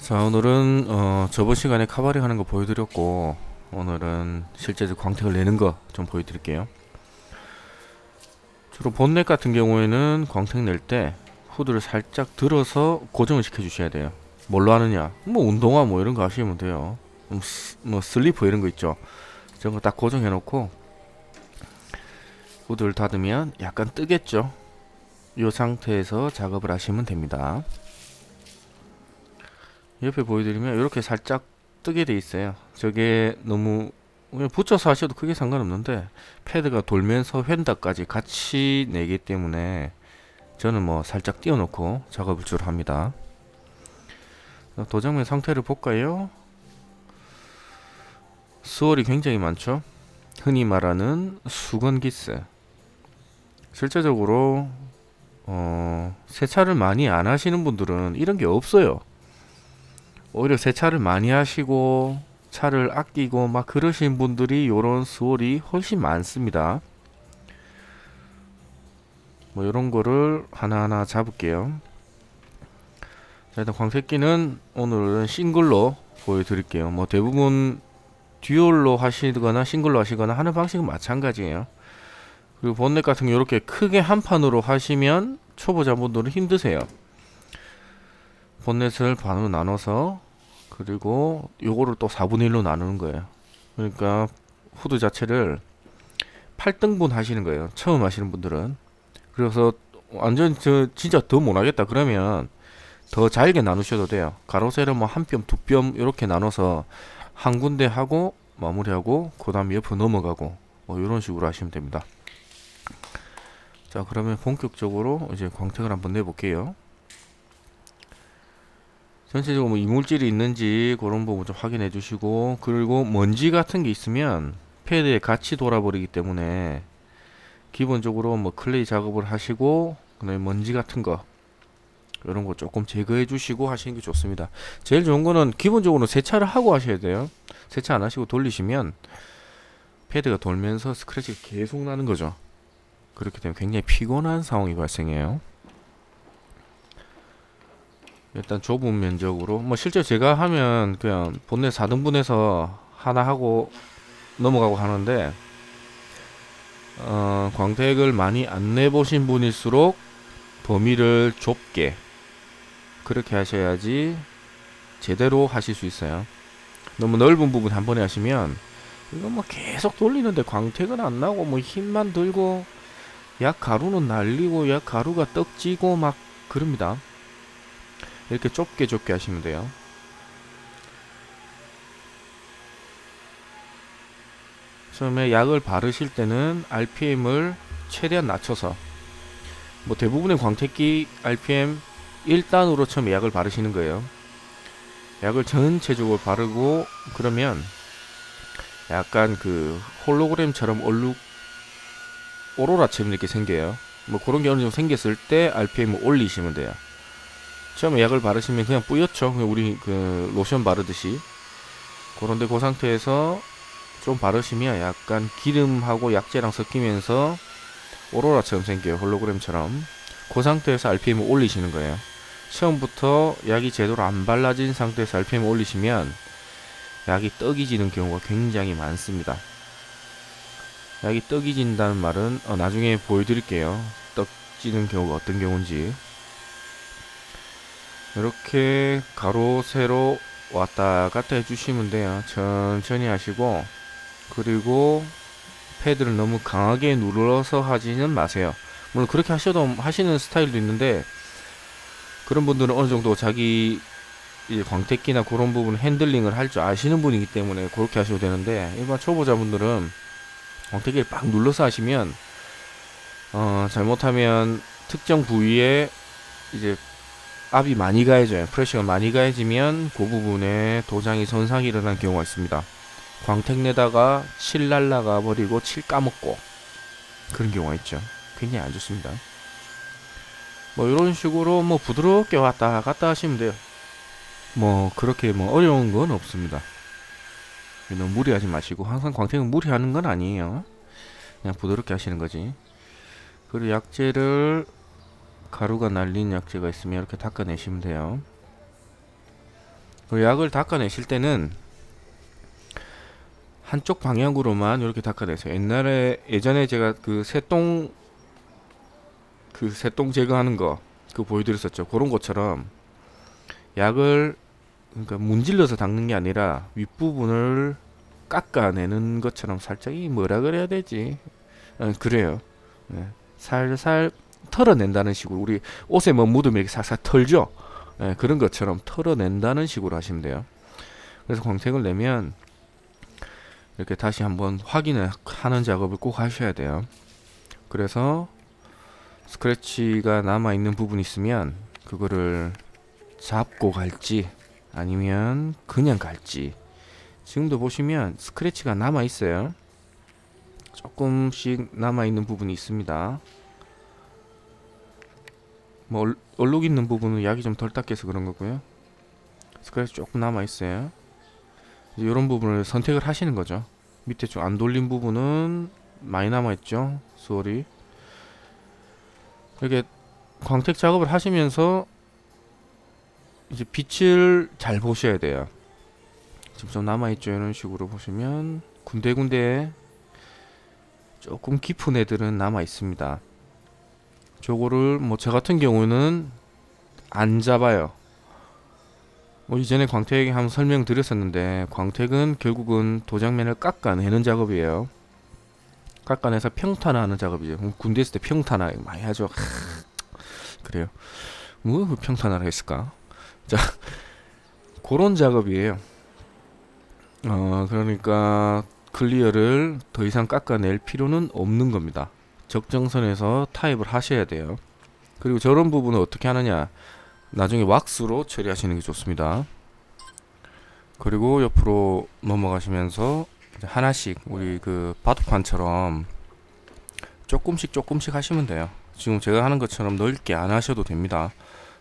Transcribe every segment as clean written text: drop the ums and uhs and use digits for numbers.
자, 오늘은 저번 시간에 카바링 하는 거 보여드렸고, 오늘은 실제 광택을 내는 거 좀 보여드릴게요. 주로 본넷 같은 경우에는 광택 낼 때 후드를 살짝 들어서 고정을 시켜 주셔야 돼요. 뭘로 하느냐? 뭐 운동화 뭐 이런 거 하시면 돼요. 뭐 슬리퍼 이런 거 있죠. 저런 거 딱 고정해 놓고 후드를 닫으면 약간 뜨겠죠. 이 상태에서 작업을 하시면 됩니다. 옆에 보여드리면 이렇게 살짝 뜨게 돼 있어요. 저게 너무 그냥 붙여서 하셔도 크게 상관없는데 패드가 돌면서 휀다까지 같이 내기 때문에 저는 뭐 살짝 띄워놓고 작업을 주로 합니다. 도장면 상태를 볼까요? 수월이 굉장히 많죠. 흔히 말하는 수건기스. 실제적으로 세차를 많이 안 하시는 분들은 이런 게 없어요. 오히려 세차를 많이 하시고 차를 아끼고 막 그러신 분들이 요런 수월이 훨씬 많습니다. 뭐 요런 거를 하나하나 잡을게요. 자, 일단 광택기는 오늘은 싱글로 보여드릴게요. 뭐 대부분 듀얼로 하시거나 싱글로 하시거나 하는 방식은 마찬가지예요. 그리고 본넷 같은 경우 이렇게 크게 한 판으로 하시면 초보자분들은 힘드세요. 본넷을 반으로 나눠서 그리고 요거를 또 4분의 1로 나누는 거예요. 그러니까 후드 자체를 8등분 하시는 거예요. 처음 하시는 분들은. 그래서 완전 진짜 더 못하겠다 그러면 더 잘게 나누셔도 돼요. 가로 세로 뭐 한 뼘, 두 뼘 이렇게 나눠서 한 군데 하고 마무리하고 그 다음에 옆으로 넘어가고 뭐 이런 식으로 하시면 됩니다. 자, 그러면 본격적으로 이제 광택을 한번 내볼게요. 전체적으로 뭐 이물질이 있는지 그런 부분 좀 확인해 주시고, 그리고 먼지 같은 게 있으면 패드에 같이 돌아버리기 때문에 기본적으로 뭐 클레이 작업을 하시고 그다음에 먼지 같은 거 이런 거 조금 제거해 주시고 하시는 게 좋습니다. 제일 좋은 거는 기본적으로 세차를 하고 하셔야 돼요. 세차 안 하시고 돌리시면 패드가 돌면서 스크래치가 계속 나는 거죠. 그렇기 때문에 굉장히 피곤한 상황이 발생해요. 일단 좁은 면적으로 뭐 실제 제가 하면 그냥 본넷 4등분해서 하나 하고 넘어가고 하는데 광택을 많이 안 내보신 분일수록 범위를 좁게 그렇게 하셔야지 제대로 하실 수 있어요. 너무 넓은 부분 한 번에 하시면 이거 뭐 계속 돌리는데 광택은 안 나고 뭐 힘만 들고 약 가루는 날리고 약 가루가 떡지고 막 그럽니다. 이렇게 좁게 좁게 하시면 돼요. 처음에 약을 바르실 때는 RPM을 최대한 낮춰서 뭐 대부분의 광택기 RPM 1단으로 처음에 약을 바르시는 거예요. 약을 전체적으로 바르고 그러면 약간 그 홀로그램처럼 오로라처럼 이렇게 생겨요. 뭐 그런 게 어느 정도 생겼을 때 RPM을 올리시면 돼요. 처음에 약을 바르시면 그냥 뿌옇죠. 그냥 우리 그 로션 바르듯이. 그런데 그 상태에서 좀 바르시면 약간 기름하고 약재랑 섞이면서 오로라처럼 생겨요. 홀로그램처럼. 그 상태에서 RPM을 올리시는 거예요. 처음부터 약이 제대로 안 발라진 상태에서 RPM을 올리시면 약이 떡이 지는 경우가 굉장히 많습니다. 약이 떡이 진다는 말은 나중에 보여드릴게요. 떡 지는 경우가 어떤 경우인지. 이렇게 가로 세로 왔다 갔다 해주시면 돼요. 천천히 하시고, 그리고 패드를 너무 강하게 눌러서 하지는 마세요. 물론 그렇게 하셔도 하시는 스타일도 있는데 그런 분들은 어느 정도 자기 이제 광택기나 그런 부분 핸들링을 할 줄 아시는 분이기 때문에 그렇게 하셔도 되는데, 일반 초보자분들은 광택기를 빡 눌러서 하시면 잘못하면 특정 부위에 이제 압이 많이 가해져요. 프레셔가 많이 가해지면 그 부분에 도장이 손상이 일어난 경우가 있습니다. 광택 내다가 칠 날라가 버리고 칠 까먹고 그런 경우가 있죠. 굉장히 안 좋습니다. 뭐 이런 식으로 뭐 부드럽게 왔다 갔다 하시면 돼요. 뭐 그렇게 뭐 어려운 건 없습니다. 너무 무리하지 마시고, 항상 광택은 무리하는 건 아니에요. 그냥 부드럽게 하시는 거지. 그리고 약재를 가루가 날린 약재가 있으면 이렇게 닦아내시면 돼요. 그 약을 닦아내실 때는 한쪽 방향으로만 이렇게 닦아내세요. 예전에 제가 그 새똥 제거하는 거 그거 보여드렸었죠. 그런 것처럼 약을 그러니까 문질러서 닦는 게 아니라 윗부분을 깎아내는 것처럼 살짝 이 뭐라 그래야 되지? 그래요. 네. 살살 털어낸다는 식으로 우리 옷에 뭐 묻으면 이렇게 살살 털죠. 네, 그런 것처럼 털어낸다는 식으로 하시면 돼요. 그래서 광택을 내면 이렇게 다시 한번 확인을 하는 작업을 꼭 하셔야 돼요. 그래서 스크래치가 남아있는 부분이 있으면 그거를 잡고 갈지 아니면 그냥 갈지. 지금도 보시면 스크래치가 남아있어요. 조금씩 남아있는 부분이 있습니다. 뭐 얼룩 있는 부분은 약이 좀 덜 닦여서 그런 거고요. 스크래치 조금 남아있어요. 이런 부분을 선택을 하시는 거죠. 밑에 좀 안 돌린 부분은 많이 남아있죠. 수월이 이렇게 광택 작업을 하시면서 이제 빛을 잘 보셔야 돼요. 지금 좀 남아있죠. 이런 식으로 보시면 군데군데 조금 깊은 애들은 남아있습니다. 저거를 뭐 저 같은 경우는 안 잡아요. 뭐 이전에 광택 한번 설명드렸었는데 광택은 결국은 도장면을 깎아내는 작업이에요. 깎아내서 평탄화하는 작업이죠. 군대 있을 때 평탄화 많이 하죠. 그래요. 뭐 평탄화를 했을까? 자, 그런 작업이에요. 그러니까 클리어를 더 이상 깎아낼 필요는 없는 겁니다. 적정선에서 타입을 하셔야 돼요. 그리고 저런 부분은 어떻게 하느냐, 나중에 왁스로 처리하시는 게 좋습니다. 그리고 옆으로 넘어가시면서 하나씩 우리 그 바둑판처럼 조금씩 하시면 돼요. 지금 제가 하는 것처럼 넓게 안 하셔도 됩니다.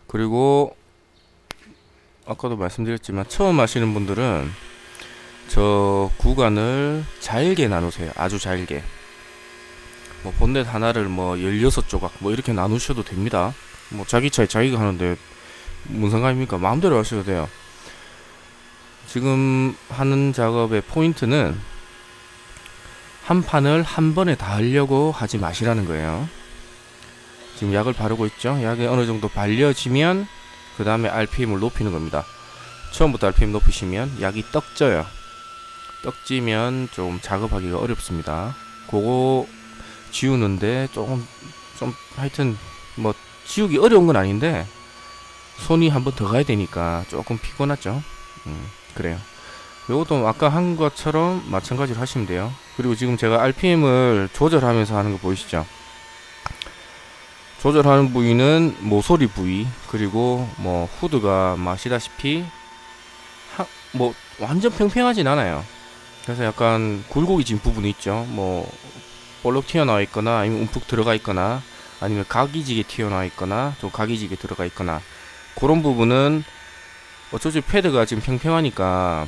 그리고 아까도 말씀드렸지만 처음 하시는 분들은 저 구간을 잘게 나누세요. 아주 잘게. 뭐 본넷 하나를 뭐 16조각 뭐 이렇게 나누셔도 됩니다. 뭐 자기 차에 자기가 하는데 무슨 상관입니까? 마음대로 하셔도 돼요. 지금 하는 작업의 포인트는 한 판을 한 번에 다 하려고 하지 마시라는 거예요. 지금 약을 바르고 있죠. 약이 어느 정도 발려지면 그 다음에 RPM을 높이는 겁니다. 처음부터 RPM 높이시면 약이 떡져요. 떡지면 좀 작업하기가 어렵습니다. 그거 지우는데 좀 하여튼 뭐 지우기 어려운 건 아닌데 손이 한번 더 가야 되니까 조금 피곤하죠. 그래요. 요것도 아까 한 것처럼 마찬가지로 하시면 돼요. 그리고 지금 제가 RPM을 조절하면서 하는 거 보이시죠? 조절하는 부위는 모서리 부위, 그리고 뭐 후드가 아시다시피 뭐 완전 평평하진 않아요. 그래서 약간 굴곡이 진 부분이 있죠. 뭐 볼록 튀어나와 있거나 아니면 움푹 들어가 있거나 아니면 각이지게 튀어나와 있거나 좀 각이지게 들어가 있거나 그런 부분은 어쩌지 패드가 지금 평평하니까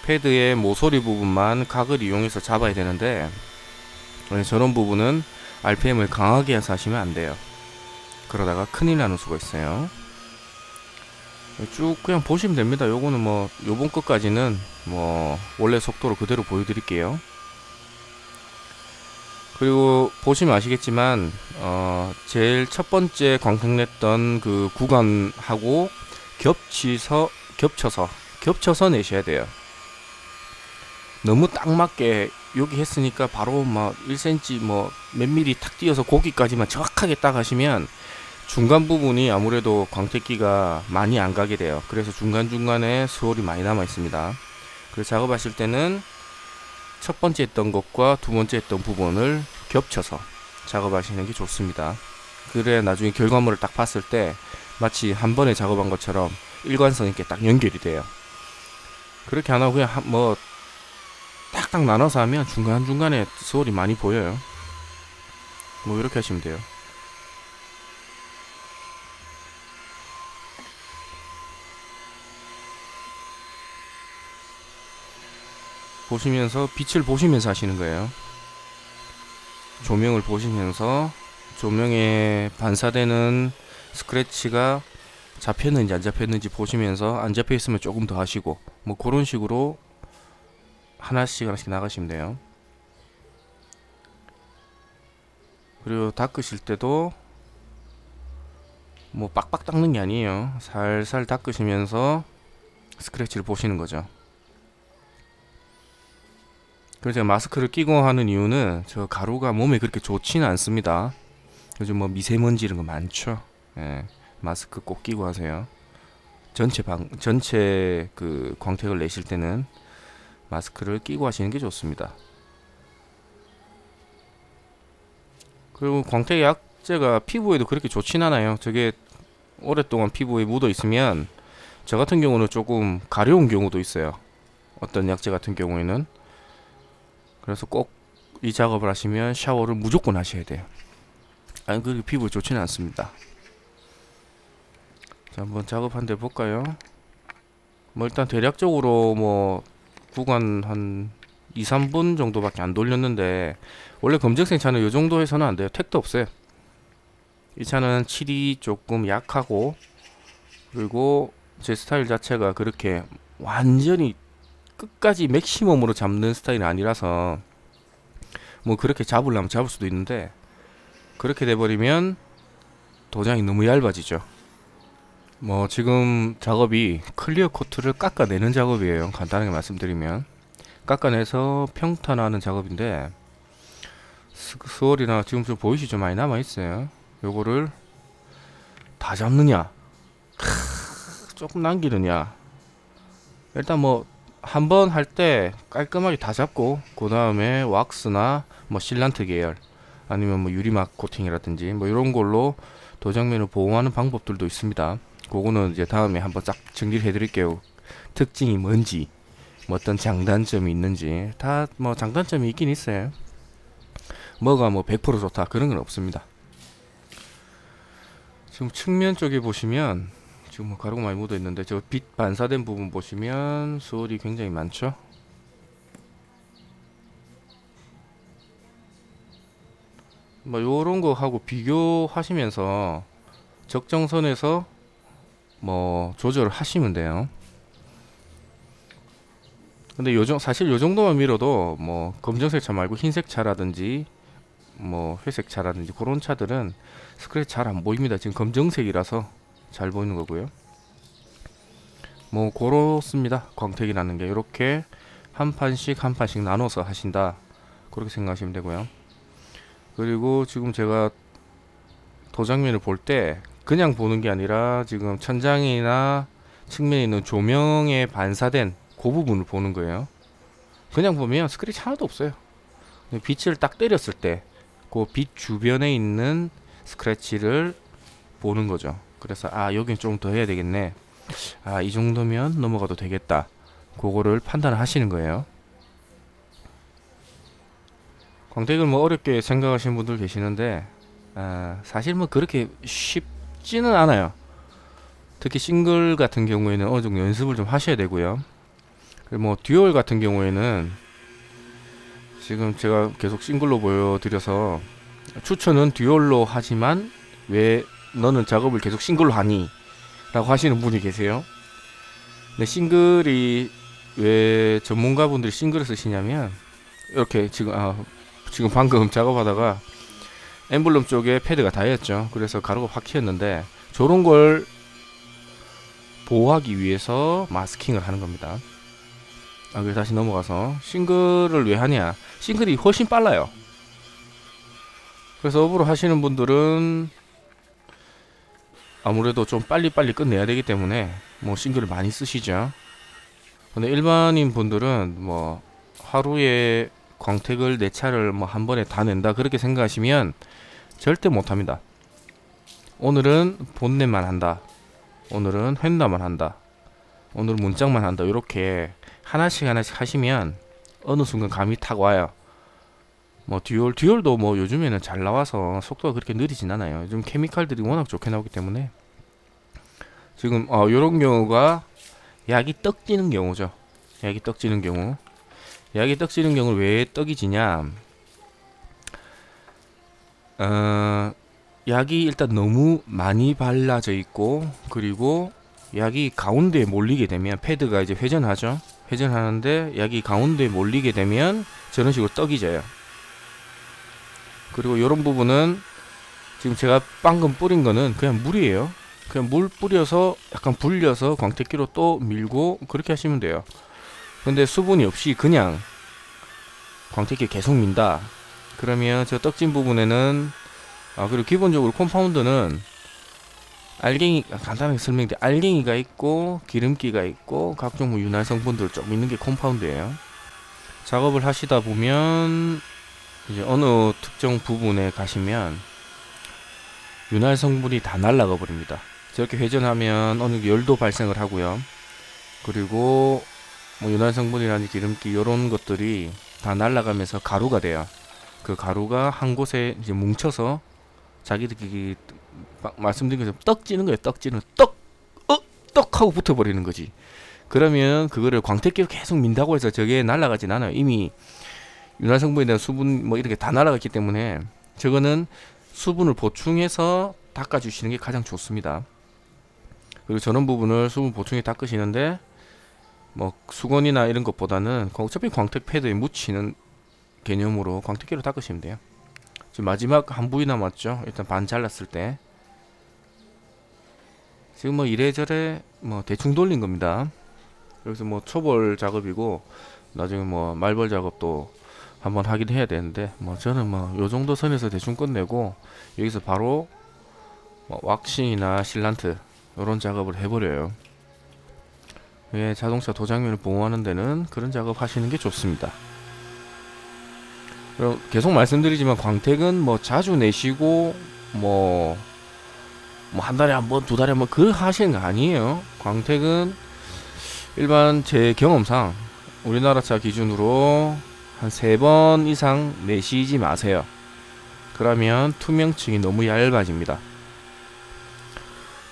패드의 모서리 부분만 각을 이용해서 잡아야 되는데 저런 부분은 RPM을 강하게 해서 하시면 안 돼요. 그러다가 큰일 나는 수가 있어요. 쭉 그냥 보시면 됩니다. 요거는 뭐 요번 것까지는 뭐 원래 속도로 그대로 보여드릴게요. 그리고 보시면 아시겠지만 제일 첫 번째 광택 냈던 그 구간하고 겹쳐서 내셔야 돼요. 너무 딱 맞게 여기 했으니까 바로 막 1cm 뭐 몇 미리 탁 띄어서 거기까지만 정확하게 딱 하시면 중간 부분이 아무래도 광택기가 많이 안 가게 돼요. 그래서 중간중간에 수월이 많이 남아 있습니다. 그래서 작업하실 때는 첫 번째 했던 것과 두 번째 했던 부분을 겹쳐서 작업하시는 게 좋습니다. 그래야 나중에 결과물을 딱 봤을 때 마치 한 번에 작업한 것처럼 일관성 있게 딱 연결이 돼요. 그렇게 안 하고 그냥 뭐 딱딱 나눠서 하면 중간중간에 수월이 많이 보여요. 뭐 이렇게 하시면 돼요. 보시면서 빛을 보시면서 하시는 거예요. 조명을 보시면서 조명에 반사되는 스크래치가 잡혔는지 안 잡혔는지 보시면서 안 잡혀 있으면 조금 더 하시고 뭐 그런 식으로 하나씩 하나씩 나가시면 돼요. 그리고 닦으실 때도 뭐 빡빡 닦는 게 아니에요. 살살 닦으시면서 스크래치를 보시는 거죠. 그래서 제가 마스크를 끼고 하는 이유는 저 가루가 몸에 그렇게 좋지는 않습니다. 요즘 뭐 미세먼지 이런 거 많죠. 예, 마스크 꼭 끼고 하세요. 전체 그 광택을 내실 때는 마스크를 끼고 하시는 게 좋습니다. 그리고 광택 약제가 피부에도 그렇게 좋진 않아요. 저게 오랫동안 피부에 묻어 있으면 저 같은 경우는 조금 가려운 경우도 있어요. 어떤 약제 같은 경우에는. 그래서 꼭 이 작업을 하시면 샤워를 무조건 하셔야 돼요. 아니 그 피부에 좋지는 않습니다. 자, 한번 작업 한 대 볼까요? 뭐 일단 대략적으로 뭐 구간 한 2, 3분 정도밖에 안 돌렸는데 원래 검정색 차는 이 정도 해서는 안 돼요. 택도 없어요. 이 차는 칠이 조금 약하고 그리고 제 스타일 자체가 그렇게 완전히 끝까지 맥시멈으로 잡는 스타일이 아니라서 뭐 그렇게 잡으려면 잡을 수도 있는데 그렇게 돼버리면 도장이 너무 얇아지죠. 뭐 지금 작업이 클리어 코트를 깎아내는 작업이에요. 간단하게 말씀드리면 깎아내서 평탄화하는 작업인데 스월이나 지금 좀 보이시죠? 많이 남아있어요. 요거를 다 잡느냐 조금 남기느냐 일단 뭐 한 번 할 때 깔끔하게 다 잡고 그 다음에 왁스나 뭐 실란트 계열 아니면 뭐 유리막 코팅이라든지 뭐 이런 걸로 도장면을 보호하는 방법들도 있습니다. 그거는 이제 다음에 한번 쫙 정리를 해드릴게요. 특징이 뭔지 뭐 어떤 장단점이 있는지 다 뭐 장단점이 있긴 있어요. 뭐가 뭐 100% 좋다 그런 건 없습니다. 지금 측면 쪽에 보시면 지금 뭐 가루가 많이 묻어 있는데 저 빛 반사된 부분 보시면 수월이 굉장히 많죠. 뭐 요런 거 하고 비교하시면서 적정선에서 뭐 조절을 하시면 돼요. 근데 사실 요 정도만 밀어도 뭐 검정색 차 말고 흰색 차라든지 뭐 회색 차라든지 그런 차들은 스크래치 잘 안 보입니다. 지금 검정색이라서 잘 보이는 거고요. 뭐 그렇습니다. 광택이라는 게 이렇게 한 판씩 한 판씩 나눠서 하신다 그렇게 생각하시면 되고요. 그리고 지금 제가 도장면을 볼 때 그냥 보는 게 아니라 지금 천장이나 측면에 있는 조명에 반사된 그 부분을 보는 거예요. 그냥 보면 스크래치 하나도 없어요. 빛을 딱 때렸을 때 그 빛 주변에 있는 스크래치를 보는 거죠. 그래서 아 여긴 좀 더 해야 되겠네. 아 이 정도면 넘어가도 되겠다. 그거를 판단을 하시는 거예요. 광택을 뭐 어렵게 생각하시는 분들 계시는데 사실 뭐 그렇게 쉽지는 않아요. 특히 싱글 같은 경우에는 어느 정도 연습을 좀 하셔야 되고요. 그리고 뭐 듀얼 같은 경우에는 지금 제가 계속 싱글로 보여드려서 추천은 듀얼로 하지만 왜 너는 작업을 계속 싱글로 하니? 라고 하시는 분이 계세요. 근데 싱글이 왜 전문가분들이 싱글을 쓰시냐면 이렇게 지금 방금 작업하다가 엠블럼 쪽에 패드가 닿였죠. 그래서 가루가 확 튀었는데 저런 걸 보호하기 위해서 마스킹을 하는 겁니다. 그래서 다시 넘어가서 싱글을 왜 하냐? 싱글이 훨씬 빨라요. 그래서 업으로 하시는 분들은 아무래도 좀 빨리빨리 끝내야 되기 때문에 뭐 싱글을 많이 쓰시죠. 근데 일반인 분들은 뭐 하루에 광택을 4차를 뭐 한 번에 다 낸다 그렇게 생각하시면 절대 못합니다. 오늘은 본넷만 한다. 오늘은 휀다만 한다. 오늘 문짝만 한다. 이렇게 하나씩 하나씩 하시면 어느 순간 감이 탁 와요. 뭐 듀얼도 뭐 요즘에는 잘 나와서 속도가 그렇게 느리진 않아요. 요즘 케미칼들이 워낙 좋게 나오기 때문에 지금 요런 경우가 약이 떡지는 경우죠. 약이 떡지는 경우. 약이 떡지는 경우는 왜 떡이 지냐? 약이 일단 너무 많이 발라져 있고, 그리고 약이 가운데에 몰리게 되면 패드가 이제 회전하죠. 회전하는데 약이 가운데에 몰리게 되면 저런 식으로 떡이 져요. 그리고 이런 부분은 지금 제가 방금 뿌린 거는 그냥 물이에요. 그냥 물 뿌려서 약간 불려서 광택기로 또 밀고 그렇게 하시면 돼요. 근데 수분이 없이 그냥 광택기 계속 민다. 그러면 저 떡진 부분에는 그리고 기본적으로 컴파운드는 알갱이, 간단하게 설명드릴게요. 알갱이가 있고 기름기가 있고 각종 뭐 윤활 성분들 좀 있는 게 컴파운드예요. 작업을 하시다 보면 이제 어느 특정 부분에 가시면 윤활 성분이 다 날아가 버립니다. 저렇게 회전하면 어느 정도 열도 발생을 하고요. 그리고 뭐 윤활 성분이라든지 기름기 이런 것들이 다 날아가면서 가루가 돼요. 그 가루가 한 곳에 이제 뭉쳐서 자기들끼리 말씀드린 것처럼 떡 찌는 거예요. 떡 찌는 떡, 떡 하고 붙어버리는 거지. 그러면 그거를 광택기로 계속 민다고 해서 저게 날아가진 않아요. 이미 윤활 성분에 대한 수분 뭐 이렇게 다 날아갔기 때문에 저거는 수분을 보충해서 닦아주시는 게 가장 좋습니다. 그리고 저런 부분을 수분 보충해 닦으시는데 뭐 수건이나 이런 것보다는 어차피 광택 패드에 묻히는 개념으로 광택기로 닦으시면 돼요. 지금 마지막 한 부위 남았죠. 일단 반 잘랐을 때 지금 뭐 이래저래 뭐 대충 돌린 겁니다. 그래서 뭐 초벌 작업이고 나중에 뭐 말벌 작업도 한번 하긴 해야 되는데 뭐 저는 뭐 요 정도 선에서 대충 끝내고 여기서 바로 뭐 왁싱이나 실란트 이런 작업을 해버려요. 예, 자동차 도장면을 보호하는 데는 그런 작업 하시는 게 좋습니다. 그럼 계속 말씀드리지만 광택은 뭐 자주 내시고 뭐 한 달에 한 번, 두 달에 한 번 그 하시는 거 아니에요. 광택은 일반 제 경험상 우리나라 차 기준으로 한 3번 이상 내시지 마세요. 그러면 투명층이 너무 얇아집니다.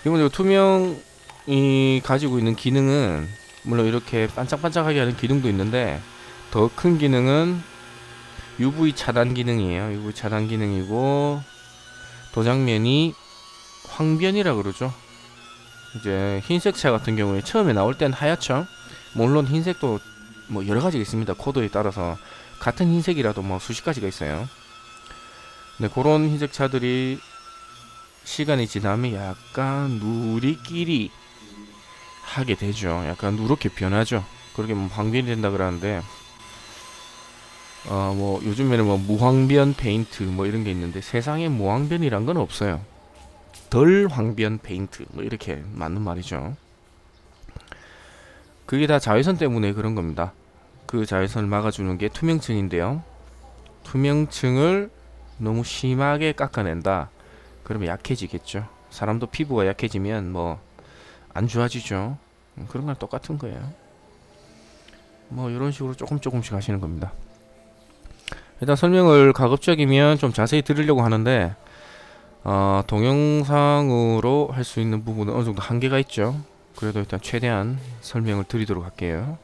기본적으로 투명이 가지고 있는 기능은 물론 이렇게 반짝반짝하게 하는 기능도 있는데 더 큰 기능은 UV 차단 기능이에요. UV 차단 기능이고 도장면이 황변이라 그러죠. 이제 흰색 차 같은 경우에 처음에 나올 땐 하얗죠. 물론 흰색도 뭐 여러 가지가 있습니다. 코드에 따라서 같은 흰색이라도 뭐 수십 가지가 있어요. 근데 그런 흰색 차들이 시간이 지나면 약간 누리끼리 하게 되죠. 약간 누렇게 변하죠. 그렇게 뭐 황변이 된다 그러는데 뭐 요즘에는 뭐 무황변 페인트 뭐 이런 게 있는데 세상에 무황변이란 건 없어요. 덜 황변 페인트 뭐 이렇게 맞는 말이죠. 그게 다 자외선 때문에 그런 겁니다. 그 자외선을 막아주는 게 투명층인데요. 투명층을 너무 심하게 깎아낸다. 그러면 약해지겠죠. 사람도 피부가 약해지면 뭐 안 좋아지죠. 그런 건 똑같은 거예요. 뭐 이런 식으로 조금씩 하시는 겁니다. 일단 설명을 가급적이면 좀 자세히 드리려고 하는데 동영상으로 할 수 있는 부분은 어느 정도 한계가 있죠. 그래도 일단 최대한 설명을 드리도록 할게요.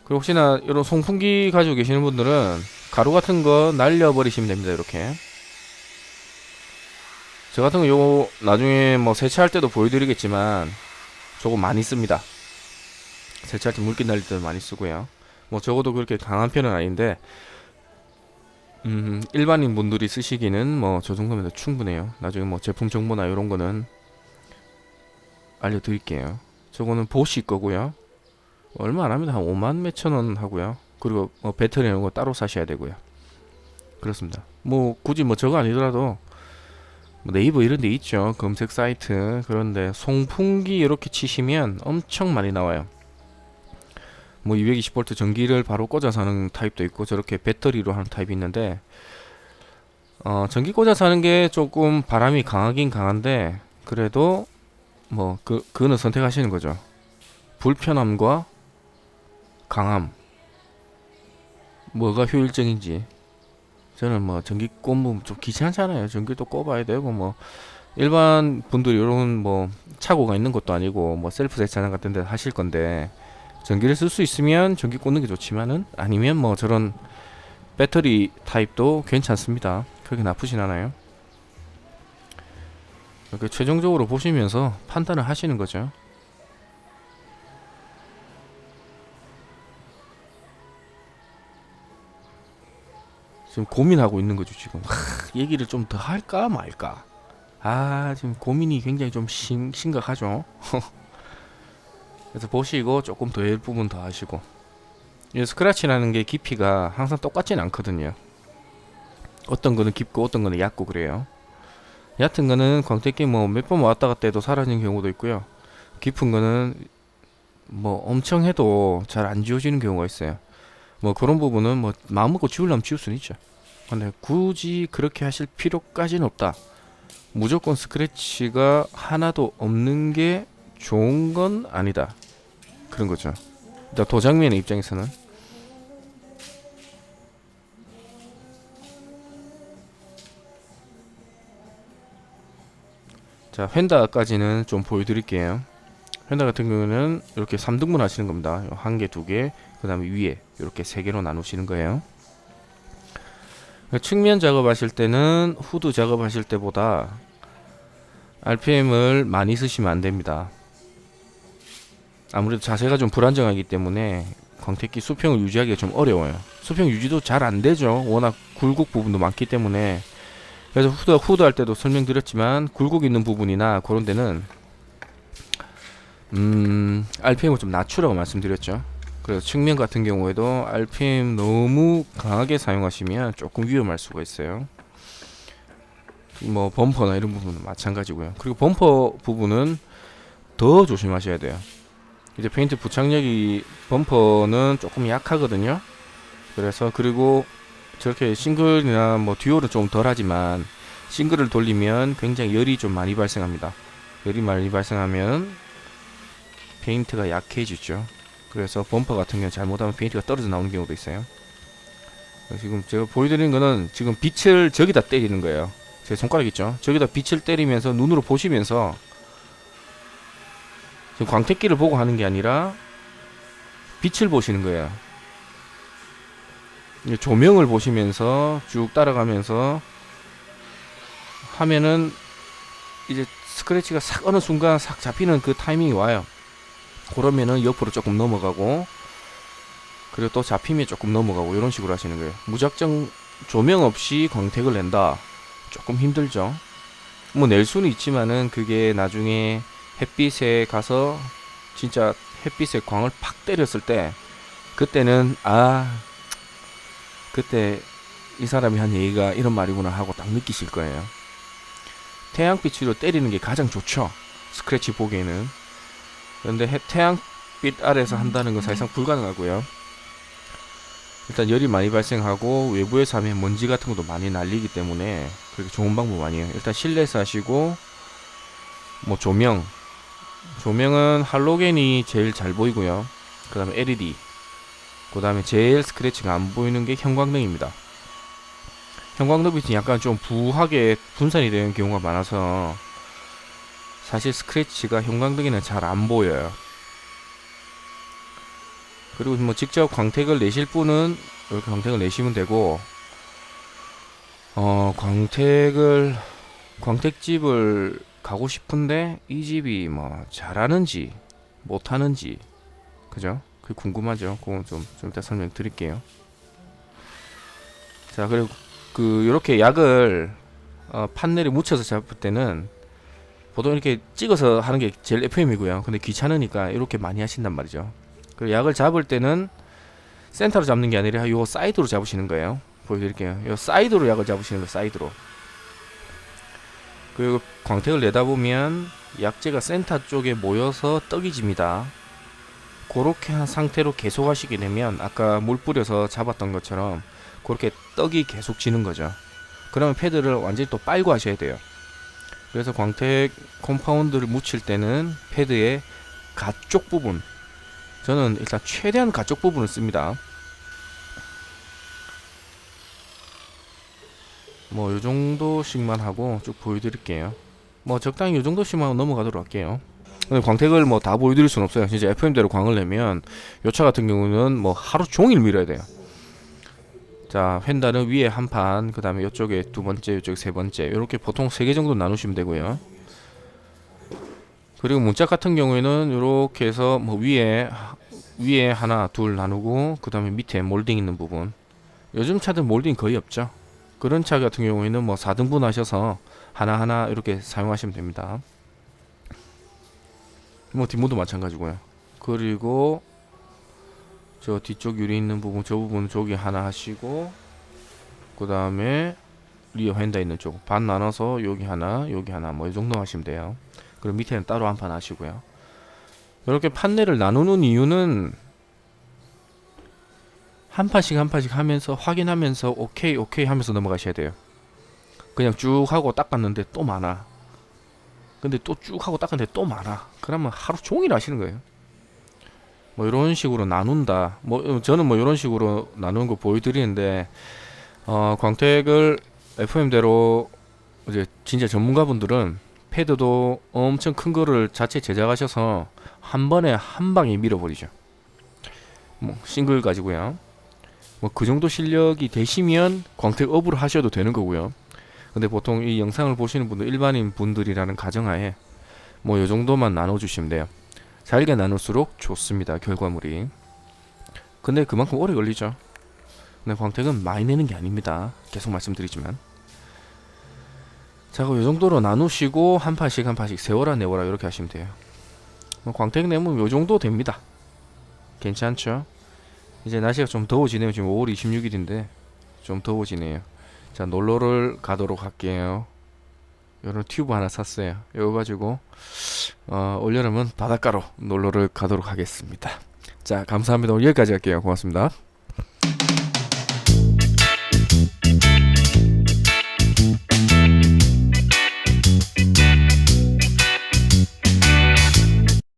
그리고 혹시나 이런 송풍기 가지고 계시는 분들은 가루 같은 거 날려버리시면 됩니다. 이렇게 저 같은 거 요거 나중에 뭐 세차할 때도 보여드리겠지만 조금 많이 씁니다. 세차할 때 물기 날릴 때도 많이 쓰고요. 뭐 적어도 그렇게 강한 편은 아닌데 일반인 분들이 쓰시기는 뭐 저 정도면 충분해요. 나중에 뭐 제품 정보나 이런 거는 알려드릴게요. 저거는 보시 거고요. 얼마 안 합니다. 한 5만 몇천 원 하고요. 그리고 뭐 배터리 이런 거 따로 사셔야 되고요. 그렇습니다. 뭐 굳이 뭐 저거 아니더라도 뭐 네이버 이런 데 있죠. 검색 사이트. 그런데 송풍기 이렇게 치시면 엄청 많이 나와요. 뭐 220V 전기를 바로 꽂아서 하는 타입도 있고 저렇게 배터리로 하는 타입이 있는데 전기 꽂아서 하는 게 조금 바람이 강하긴 강한데 그래도 뭐 그거는 선택하시는 거죠. 불편함과 강함 뭐가 효율적인지. 저는 뭐 전기 꼽으면 좀 귀찮잖아요. 전기도 꼽아야 되고 뭐 일반 분들이 이런 뭐 차고가 있는 것도 아니고 뭐 셀프 세차장 같은 데 하실 건데 전기를 쓸 수 있으면 전기 꽂는 게 좋지만은 아니면 뭐 저런 배터리 타입도 괜찮습니다. 그렇게 나쁘진 않아요. 이렇게 최종적으로 보시면서 판단을 하시는 거죠. 지금 고민하고 있는 거죠, 지금. 얘기를 좀 더 할까 말까. 지금 고민이 굉장히 좀 심각하죠. 그래서 보시고 조금 더 할 부분 더 하시고. 이 스크래치라는 게 깊이가 항상 똑같진 않거든요. 어떤 거는 깊고 어떤 거는 얕고 그래요. 얕은 거는 광택기 뭐 몇 번 왔다 갔다 해도 사라지는 경우도 있고요. 깊은 거는 뭐 엄청 해도 잘 안 지워지는 경우가 있어요. 뭐 그런 부분은 뭐 마음 먹고 지우려면 지울 수는 있죠. 근데 굳이 그렇게 하실 필요까지는 없다. 무조건 스크래치가 하나도 없는 게 좋은 건 아니다. 그런 거죠. 일단 도장면의 입장에서는. 자, 휀다까지는 좀 보여드릴게요. 휀다 같은 경우는 이렇게 3등분 하시는 겁니다. 한 개, 두 개, 그 다음에 위에 이렇게 세 개로 나누시는 거예요. 측면 작업하실 때는 후드 작업하실 때보다 RPM을 많이 쓰시면 안 됩니다. 아무래도 자세가 좀 불안정하기 때문에 광택기 수평을 유지하기가 좀 어려워요. 수평 유지도 잘 안 되죠. 워낙 굴곡 부분도 많기 때문에. 그래서 후드 할 때도 설명드렸지만 굴곡 있는 부분이나 그런 데는 RPM을 좀 낮추라고 말씀드렸죠. 그래서 측면 같은 경우에도 RPM 너무 강하게 사용하시면 조금 위험할 수가 있어요. 뭐 범퍼나 이런 부분은 마찬가지고요. 그리고 범퍼 부분은 더 조심하셔야 돼요. 이제 페인트 부착력이 범퍼는 조금 약하거든요. 그래서 그리고 저렇게 싱글이나 뭐 듀얼은 좀 덜하지만 싱글을 돌리면 굉장히 열이 좀 많이 발생합니다. 열이 많이 발생하면 페인트가 약해지죠. 그래서 범퍼 같은 경우 잘못하면 페인트가 떨어져 나오는 경우도 있어요. 지금 제가 보여드리는 거는 지금 빛을 저기다 때리는 거예요. 제 손가락 있죠? 저기다 빛을 때리면서 눈으로 보시면서 지금 광택기를 보고 하는 게 아니라 빛을 보시는 거예요. 조명을 보시면서 쭉 따라가면서 하면은 이제 스크래치가 싹 어느 순간 싹 잡히는 그 타이밍이 와요. 그러면은 옆으로 조금 넘어가고 그리고 또 잡히면 조금 넘어가고 이런 식으로 하시는 거예요. 무작정 조명 없이 광택을 낸다. 조금 힘들죠. 뭐 낼 수는 있지만은 그게 나중에 햇빛에 가서 진짜 햇빛에 광을 팍 때렸을 때 그때는 그때 이 사람이 한 얘기가 이런 말이구나 하고 딱 느끼실 거예요. 태양빛으로 때리는 게 가장 좋죠. 스크래치 보기에는. 그런데 태양빛 아래에서 한다는 건 사실상 불가능하고요. 일단 열이 많이 발생하고 외부에서 하면 먼지 같은 것도 많이 날리기 때문에 그렇게 좋은 방법 아니에요. 일단 실내에서 하시고 뭐 조명은 할로겐이 제일 잘 보이고요. 그 다음에 LED, 그 다음에 제일 스크래치가 안 보이는 게 형광등입니다. 형광등빛이 약간 좀 부하게 분산이 되는 경우가 많아서 사실 스크래치가 형광등에는 잘 안 보여요. 그리고 뭐 직접 광택을 내실 분은 이렇게 광택을 내시면 되고, 광택집을 가고 싶은데 이 집이 뭐 잘하는지 못하는지, 그죠? 그게 궁금하죠. 그건 좀 이따 설명드릴게요. 자, 그리고 요렇게 약을 판넬에 묻혀서 잡을 때는 보통 이렇게 찍어서 하는 게 제일 FM이고요. 근데 귀찮으니까 이렇게 많이 하신단 말이죠. 그리고 약을 잡을 때는 센터로 잡는 게 아니라 요 사이드로 잡으시는 거예요. 보여드릴게요. 요 사이드로 약을 잡으시는 거예요. 사이드로. 그리고 광택을 내다 보면 약재가 센터 쪽에 모여서 떡이 집니다. 그렇게 한 상태로 계속 하시게 되면 아까 물 뿌려서 잡았던 것처럼 그렇게 떡이 계속 지는 거죠. 그러면 패드를 완전히 또 빨고 하셔야 돼요. 그래서 광택 컴파운드를 묻힐 때는 패드의 가쪽 부분, 저는 일단 최대한 가쪽 부분을 씁니다. 뭐 요정도씩만 하고 쭉 보여드릴게요. 뭐 적당히 요정도씩만 하고 넘어가도록 할게요. 근데 광택을 뭐 다 보여드릴 수는 없어요. 진짜 FM대로 광을 내면 요 차 같은 경우는 뭐 하루 종일 밀어야 돼요. 자, 휀다는 위에 한 판, 그 다음에 이쪽에 두 번째, 이쪽에 세 번째, 이렇게 보통 3개 정도 나누시면 되고요. 그리고 문짝 같은 경우에는 이렇게 해서 뭐 위에 하나 둘 나누고 그 다음에 밑에 몰딩 있는 부분. 요즘 차들 몰딩 거의 없죠. 그런 차 같은 경우에는 뭐 4등분 하셔서 하나하나 이렇게 사용하시면 됩니다. 뭐 뒷문도 마찬가지고요. 그리고 저 뒤쪽 유리 있는 부분, 저 부분 저기 하나 하시고, 그 다음에 리어 휀다 있는 쪽 반 나눠서 여기 하나 뭐 이 정도 하시면 돼요. 그리고 밑에는 따로 한 판 하시고요. 이렇게 판넬을 나누는 이유는 한 판씩 한 판씩 하면서 확인하면서 오케이 오케이 하면서 넘어가셔야 돼요. 그냥 쭉 하고 닦았는데 또 많아. 근데 또 쭉 하고 닦았는데 또 많아. 그러면 하루 종일 하시는 거예요. 뭐 이런 식으로 나눈다. 뭐 저는 뭐 이런 식으로 나누는 거 보여드리는데, 광택을 FM대로 이제 진짜 전문가분들은 패드도 엄청 큰 거를 자체 제작하셔서 한 번에 한 방에 밀어버리죠. 뭐 싱글 가지고요. 뭐 그 정도 실력이 되시면 광택 업으로 하셔도 되는 거고요. 근데 보통 이 영상을 보시는 분들, 일반인 분들이라는 가정하에 뭐 요 정도만 나눠주시면 돼요. 잘게 나눌수록 좋습니다, 결과물이. 근데 그만큼 오래 걸리죠. 근데 광택은 많이 내는 게 아닙니다. 계속 말씀드리지만. 자, 요 정도로 나누시고 한 판씩 한 판씩 세워라 내워라 이렇게 하시면 돼요. 광택 내면 요 정도 됩니다. 괜찮죠? 이제 날씨가 좀 더워지네요. 지금 5월 26일인데 좀 더워지네요. 자, 놀러를 가도록 할게요. 요런 튜브 하나 샀어요. 이거 가지고 올여름은 바닷가로 놀러를 가도록 하겠습니다. 자, 감사합니다. 오늘 여기까지 할게요. 고맙습니다.